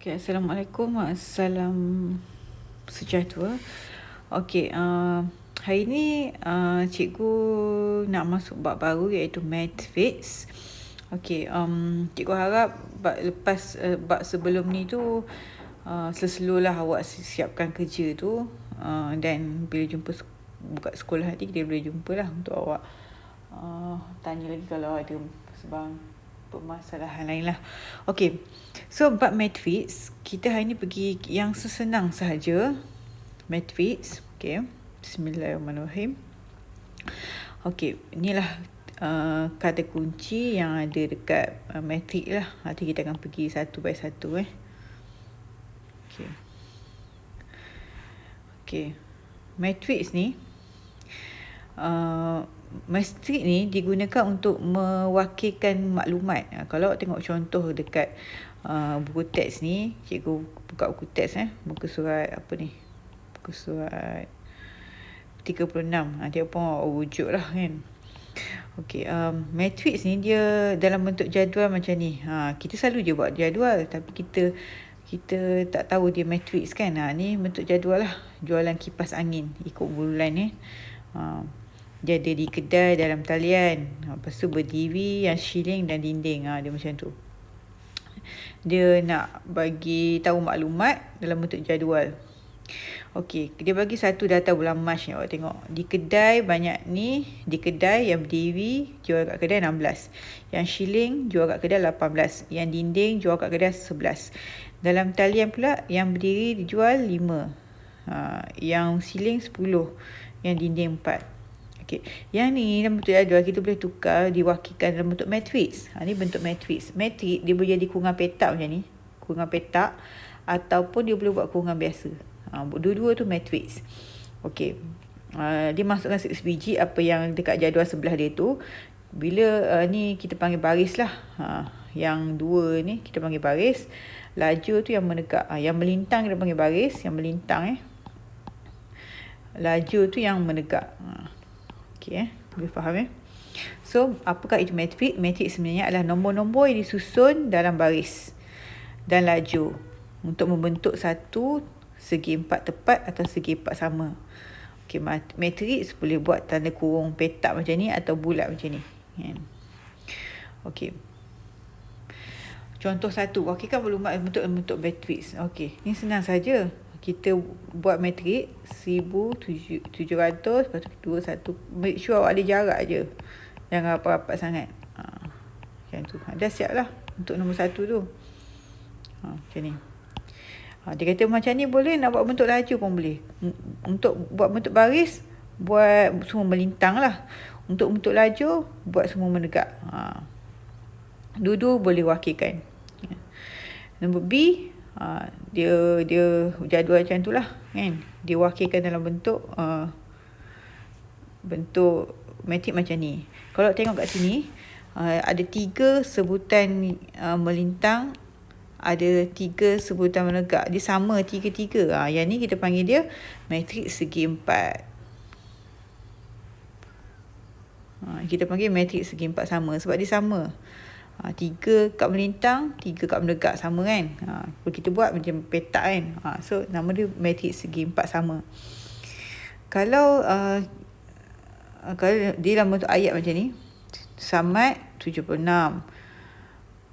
Okay, Assalamualaikum. Salam sejahtera. Okay, hari ni cikgu nak masuk bab baru iaitu Mathfits. Okay, cikgu harap lepas bab sebelum ni tu selalulah awak siapkan kerja tu, dan bila jumpa buka sekolah nanti kita boleh jumpa lah untuk awak tanya lagi kalau ada sebang permasalahan lain lah. Okay, so bab Mathfits, kita hari ni pergi yang sesenang sahaja. Mathfits, okay. Bismillahirrahmanirrahim. Okay, inilah kata kunci yang ada dekat matrik lah. Nanti kita akan pergi satu by satu. Okay. Okay, Mathfits ni, matrik ni digunakan untuk mewakilkan maklumat. Kalau awak tengok contoh dekat buku teks ni, cikgu buka buku teks muka surat apa ni? Muka surat 36. Dia pun wujud lah kan. Okey, matrix ni dia dalam bentuk jadual macam ni. Kita selalu je buat jadual, tapi kita tak tahu dia matrix kan. Ni bentuk jadual lah. Jualan kipas angin ikut bulan dia ada di kedai, dalam talian. Lepas tu berdiri, yang shilling dan dinding. Dia macam tu. Dia nak bagi tahu maklumat dalam bentuk jadual. Okey, dia bagi satu data bulan Mac ni. Awak tengok. Di kedai banyak ni. Di kedai yang berdiri jual kat kedai 16. Yang shilling jual kat kedai 18. Yang dinding jual kat kedai 11. Dalam talian pula yang berdiri dijual 5. Yang shilling 10. Yang dinding 4. Okay. Yang ni dalam bentuk jadual kita boleh tukar, diwakilkan dalam bentuk matrix. Ni bentuk matrix. Matrix dia boleh jadi kurungan petak macam ni. Kurungan petak. Ataupun dia boleh buat kurungan biasa. Dua-dua tu matrix. Okay. Dia masukkan 6 biji apa yang dekat jadual sebelah dia tu. Bila ni kita panggil baris lah. Yang dua ni kita panggil baris. Laju tu yang menegak. Yang melintang kita panggil baris. Yang melintang Laju tu yang menegak. Okay, boleh faham So, apakah itu matrix? Matrix sebenarnya adalah nombor-nombor yang disusun dalam baris dan laju untuk membentuk satu segi empat tepat atau segi empat sama. Okay, matrix boleh buat tanda kurung petak macam ni atau bulat macam ni. Okay. Contoh satu, wakilkan maklumat bentuk matrix. Okay, ni senang saja. Kita buat matrik 1700, lepas tu 21. Make sure awak ada jarak je. Jangan rapat-rapat sangat. Macam tu. Dah siap lah untuk nombor satu tu. Macam ni. Dia kata macam ni boleh, nak buat bentuk laju pun boleh. Untuk buat bentuk baris, buat semua melintang lah. Untuk bentuk laju, buat semua menegak. Dua-dua boleh wakilkan. Nombor B, dia jadual macam tu lah kan. Dia wakilkan dalam bentuk matrik macam ni. Kalau tengok kat sini, ada 3 sebutan melintang, ada 3 sebutan menegak. Dia sama 3-3. Yang ni kita panggil dia matrik segi 4. Kita panggil matrik segi 4 sama sebab dia sama. 3 kad melintang, 3 kad menegak sama kan. Kalau kita buat macam petak kan. So nama dia matrik segi 4 sama. Kalau dia dalam bentuk ayat macam ni, Samad 76,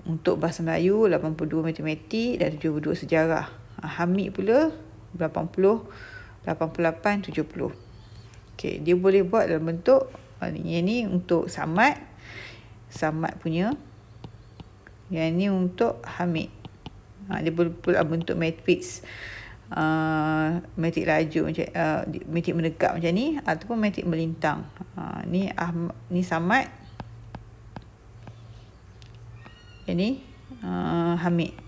untuk bahasa Melayu 82 matematik dan 72 sejarah. Hamid pula 80, 88, 70. Okay, dia boleh buat dalam bentuk yang ni untuk Samad punya. Yang ni untuk Hamid. Dia boleh pula bentuk matrix matrik laju macam matrik menegak macam ni ataupun matrik melintang. Ni Samad. Yang ni Hamid.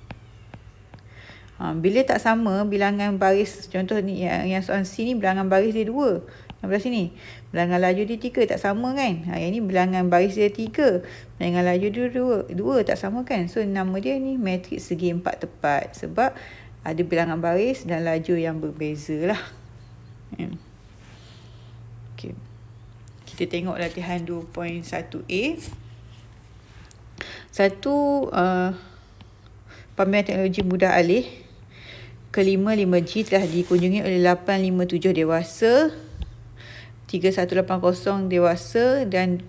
Bila tak sama bilangan baris, contoh ni yang soalan C ni bilangan baris dia 2. Yang belah sini bilangan laju dia 3, tak sama kan. Yang ni bilangan baris dia 3, bilangan laju dia 2, tak sama kan. So nama dia ni matrix segi 4 tepat sebab ada bilangan baris dan laju yang berbeza lah. Okay. Kita tengok latihan 2.1a. pameran teknologi mudah alih kelima 5G telah dikunjungi oleh 857 dewasa, 3180 dewasa dan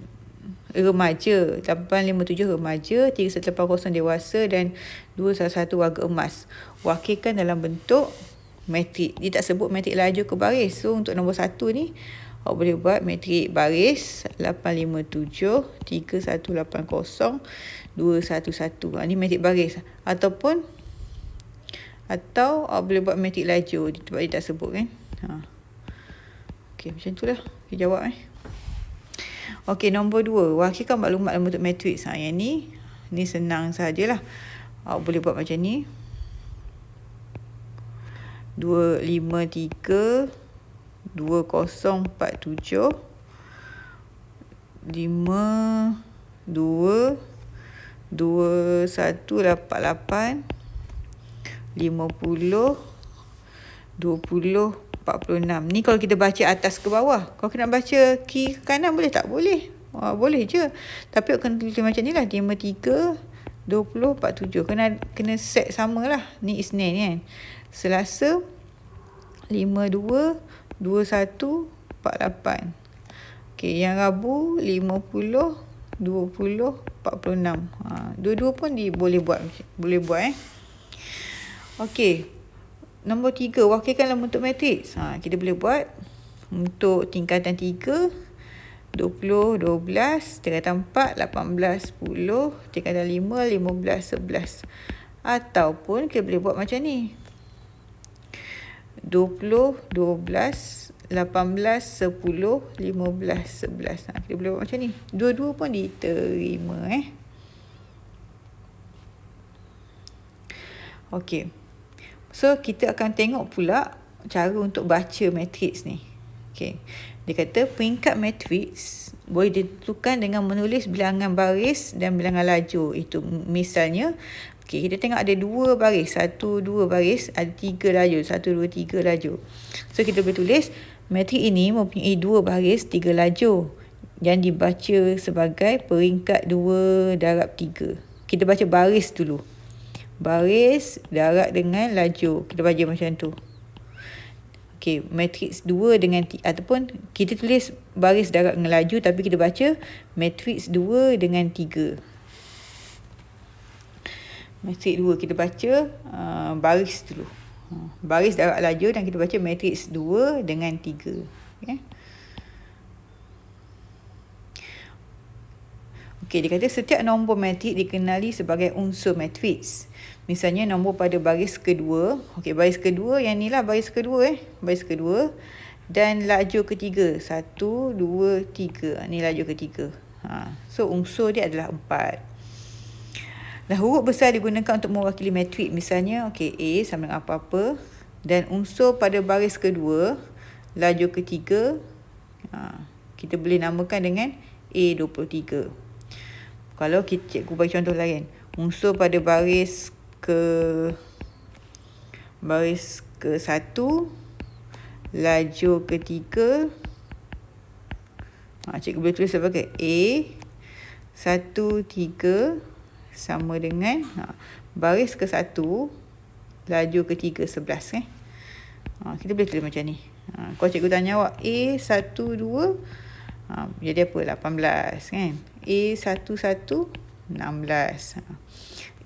remaja, 857 remaja, 3180 dewasa dan 211 warga emas. Wakilkan dalam bentuk matrik. Dia tak sebut matrik laju ke baris. So untuk nombor 1 ni awak boleh buat matrik baris 857 3180 211. Ini matrik baris atau awak boleh buat matrik laju sebab dia tak sebut kan. Okey, macam itulah kita jawab. Okey, nombor 2, wakilkan maklumat dalam bentuk matriks. Yang ni senang sajalah. Awak boleh buat macam ni. 253 2047 52 2188 50 20 46. Ni kalau kita baca atas ke bawah. Kalau kita nak baca kiri ke kanan boleh tak? Boleh. Boleh je. Tapi kena tulis macam ni lah. 53 20 47. Kena set sama lah. Ni Isnin kan. Selasa 52 21 48. Okey, yang Rabu 50 20 46. Dua-dua pun boleh buat. Okey. Nombor 3, wakilkan dalam bentuk matriks. Kita boleh buat untuk tingkatan 3, 20, 12, tingkatan 4, 18, 10, tingkatan 5, 15, 11. Ataupun kita boleh buat macam ni. 20, 12, 18, 10, 15, 11. Kita boleh buat macam ni. Dua-dua pun diterima. Okey. So, kita akan tengok pula cara untuk baca matriks ni. Okay. Dia kata peringkat matriks boleh ditentukan dengan menulis bilangan baris dan bilangan lajur. Itu misalnya, okay, kita tengok ada 2 baris. 1, 2 baris, ada 3 lajur. 1, 2, 3 lajur. So, kita boleh tulis matriks ini mempunyai 2 baris, 3 lajur yang dibaca sebagai peringkat 2 darab 3. Kita baca baris dulu. Baris darab dengan lajur. Kita baca macam tu. Okey, matriks 2 dengan ataupun kita tulis baris darab dengan lajur tapi kita baca matriks 2 dengan 3. Matriks 2 kita baca baris dulu. Baris darab lajur dan kita baca matriks 2 dengan 3. Okey. Okey, dia kata setiap nombor matriks dikenali sebagai unsur matriks. Misalnya nombor pada baris kedua. Okey, baris kedua yang ni lah baris kedua Baris kedua dan lajur ketiga. 1, 2, 3. Ni lajur ketiga. So unsur dia adalah 4. Dan huruf besar digunakan untuk mewakili matriks. Misalnya okey, A sama dengan apa-apa dan unsur pada baris kedua, lajur ketiga, kita boleh namakan dengan A23. Kalau cikgu bagi contoh lain, unsur pada baris ke 1, lajur ketiga, cikgu boleh tulis sebagai A13 sama dengan baris ke 1, lajur ketiga 11. Kita boleh tulis macam ni. Kalau cikgu tanya awak A12, jadi apa? 18 kan? A11 16.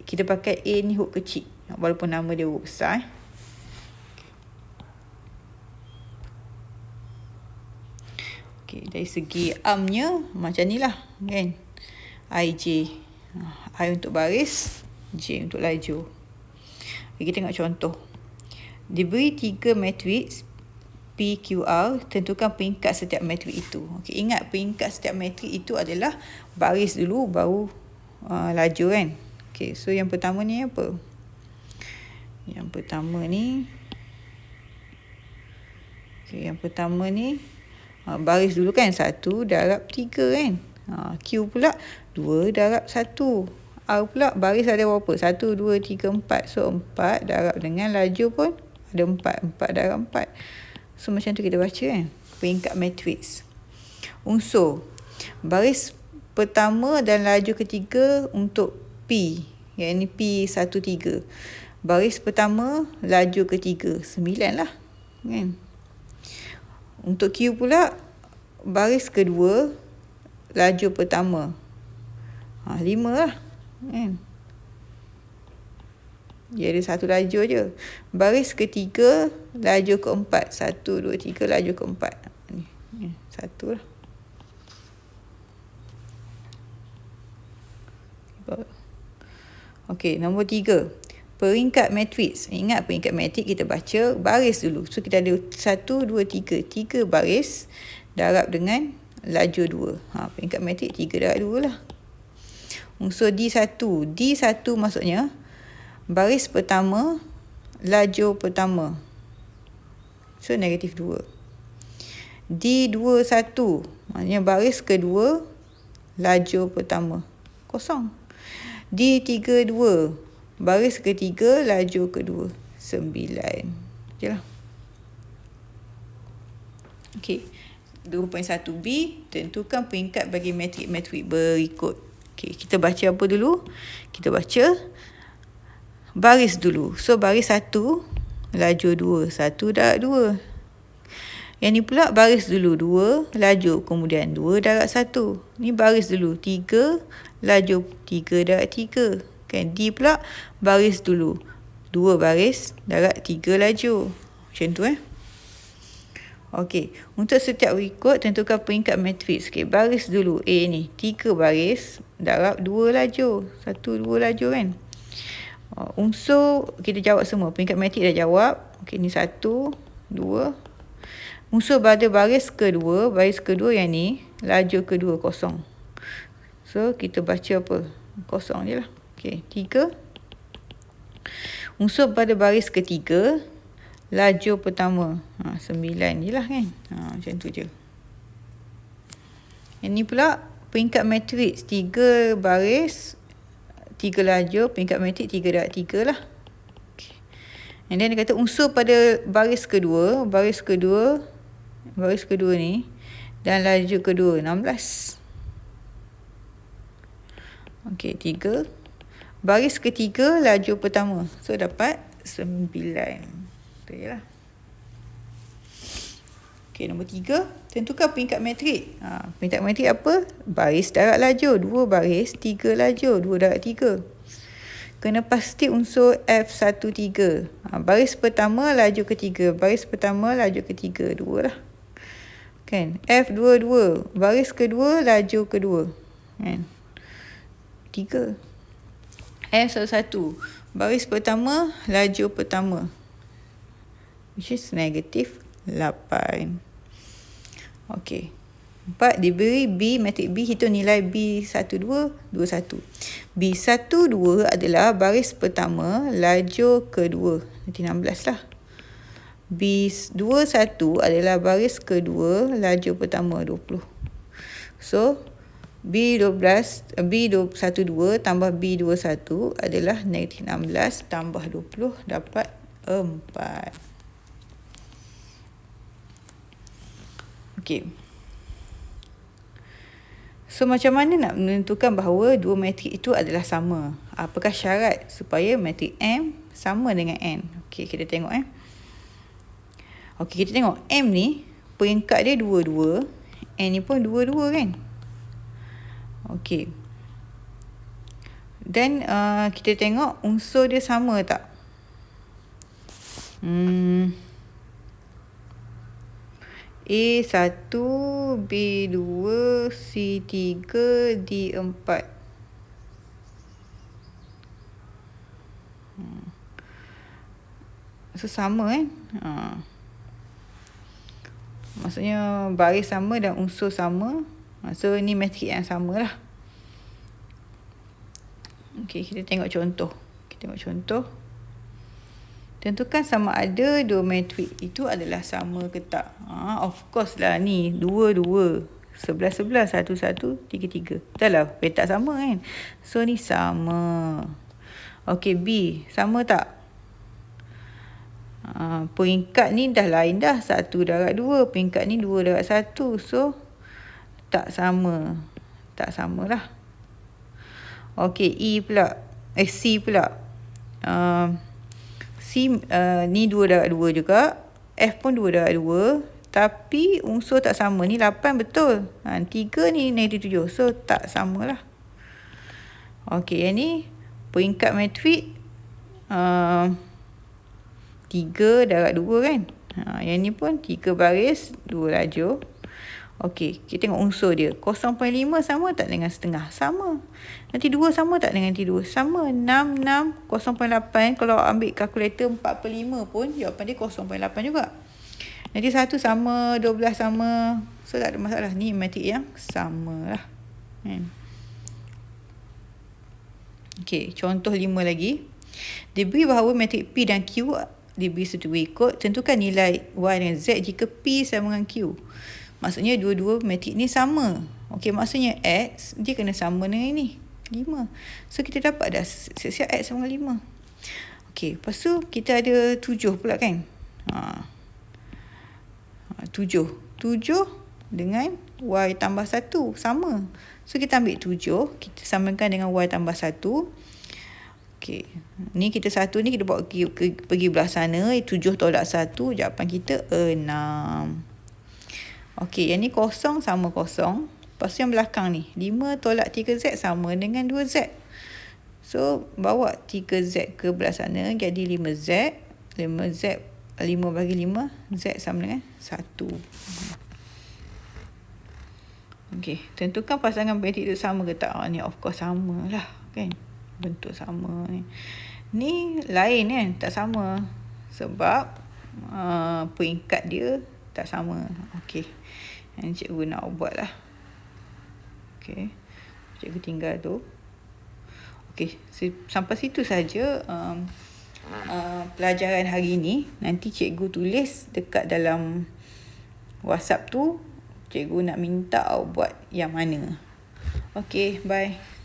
Kita pakai A ni huruf kecil walaupun nama dia huruf besar. Okey, dari segi amnya macam ni lah kan. IJ. I untuk baris, J untuk lajur. Okay, kita tengok contoh. Diberi 3 matriks PQR, tentukan peringkat setiap matrik itu. Okey, ingat peringkat setiap matrik itu adalah baris dulu baru lajur kan. Okey, so yang pertama ni apa? Yang pertama ni baris dulu kan, 1 darab 3 kan. Q pula 2 darab 1. R pula baris ada berapa? 1, 2, 3, 4. So 4 darab dengan lajur pun ada 4. 4 darab 4. So macam tu kita baca kan. Peringkat matriks. Unsur. Baris pertama dan lajur ketiga untuk P. Yang ni P13. Baris pertama, lajur ketiga. 9 lah. Kan? Untuk Q pula, baris kedua, lajur pertama. 5 lah. Kan? Dia ada satu lajur je. Baris ketiga, lajur keempat. 1, 2, 3, lajur keempat. Ni, 1 lah. Okey, nombor 3. Peringkat matriks. Ingat peringkat matrik kita baca baris dulu. So kita ada 1, 2, 3. 3 baris darab dengan lajur 2. Peringkat matrik 3 darab 2 lah. Unsur D1. D1 maksudnya baris pertama, lajur pertama. So negatif 2. D21 maknanya baris kedua, lajur pertama. Kosong. D32 baris ketiga, lajur kedua. 9. Je lah. Okey. 2.1b, tentukan peringkat bagi matrik-matrik berikut. Okey, kita baca apa dulu? Kita baca baris dulu. So baris 1, lajur 2. 1 darab 2. Yang ni pula baris dulu 2, lajur kemudian 2 darab 1. Ni baris dulu 3, lajur 3 darab 3. Kan D pula baris dulu 2 baris darab 3 lajur. Macam tu Okey, untuk setiap berikut tentukan peringkat matriks. Okey, baris dulu A ni 3 baris darab 2 lajur. 1, 2 lajur kan. Unsur kita jawab semua. Peringkat matrik dah jawab. Okey, ni 1, 2. Unsur pada baris kedua yang ni, lajur kedua kosong. So kita baca apa? Kosong je lah. Okey, 3. Unsur pada baris ketiga, lajur pertama. 9 je lah kan. Macam tu je. Yang ni pula peringkat matriks 3 baris 3 lajur, peringkat matrik 3 darab 3 lah. Okay. And then dia kata unsur pada baris kedua ni dan lajur kedua 16. Okey, 3. Baris ketiga, lajur pertama. So dapat 9. Itu je lah. Okey, nombor 3. Tentukan peringkat matrik. Peringkat matrik apa? Baris darab lajur. 2 baris, 3 lajur. 2 darab 3. Kena pasti unsur F13. Baris pertama, lajur ketiga. Baris pertama, lajur ketiga. 2 lah. Kan? F22. Baris kedua, lajur kedua. Kan? 3. F11. Baris pertama, lajur pertama. Which is negatif 8. Okey. 4. Diberi B, matrik B, hitung nilai B12, 21. B12 adalah baris pertama, lajur kedua. Nanti 16 lah. B21 adalah baris kedua, lajur pertama, 20. So, B12 tambah B21 adalah negatif 16 tambah 20 dapat 4. Okey. So, macam mana nak menentukan bahawa dua matrik itu adalah sama? Apakah syarat supaya matrik M sama dengan N? Okey, kita tengok Okey, kita tengok M ni peringkat dia 2, 2. N ni pun 2, 2 kan? Okey. Dan kita tengok unsur dia sama tak? A1, B2, C3, D4. So, sama kan? Maksudnya baris sama dan unsur sama. So, ni matrik yang sama lah. Okey, kita tengok contoh. Tentukan sama ada dua matrik itu adalah sama ke tak. Of course lah ni. 2, 2. 11, 11. 1, 1. 3, 3. Betul lah. Petak sama kan. So, ni sama. Okey, B. Sama tak? Peringkat ni dah lain dah. 1 darab 2. Peringkat ni 2 darab 1. So, tak sama. Tak samalah. Okey, E pula. C pula. C ni 2 darab 2 juga. F pun 2 darab 2. Tapi unsur tak sama. Ni 8 betul. 3 ni negatif 7. So tak samalah. Okey, yang ni peringkat matrik 3 darab 2 kan. Yang ni pun 3 baris 2 lajur. Okey, kita tengok unsur dia. 0.5 sama tak dengan setengah? Sama. Nanti 2 sama tak dengan nanti 2? Sama. 6, 6, 0.8. Kalau ambil kalkulator 4/5 pun, jawapan dia 0.8 juga. Nanti 1 sama, 12 sama. So, tak ada masalah. Ni matrik yang sama lah. Okey, contoh 5 lagi. Diberi bahawa matrik P dan Q diberi seperti berikut. Tentukan nilai Y dan Z jika P sama dengan Q. Maksudnya dua-dua matrik ni sama. Okey, maksudnya X dia kena sama dengan ini. 5. So kita dapat dah siap-siap X sama dengan 5. Okey, lepas tu kita ada 7 pula kan. 7 dengan Y tambah 1 sama. So kita ambil 7, kita samakan dengan Y tambah 1. Okey, ni kita 1 ni kita bawa pergi belah sana. 7 tolak 1, jawapan kita 6. Okey, yang ni kosong sama kosong. Lepas tu yang belakang ni, 5 tolak 3Z sama dengan 2Z. So, bawa 3Z ke belah sana, jadi 5Z. 5Z, 5 bagi 5, Z sama dengan 1. Okey, tentukan pasangan matrik itu sama ke tak? Ni of course sama lah kan. Bentuk sama ni. Ni lain kan, tak sama. Sebab peringkat dia tak sama. Okey. Yang cikgu nak buat lah. Okey. Cikgu tinggal tu. Okey. Sampai situ saja pelajaran hari ni. Nanti cikgu tulis dekat dalam WhatsApp tu. Cikgu nak minta buat yang mana. Okey. Bye.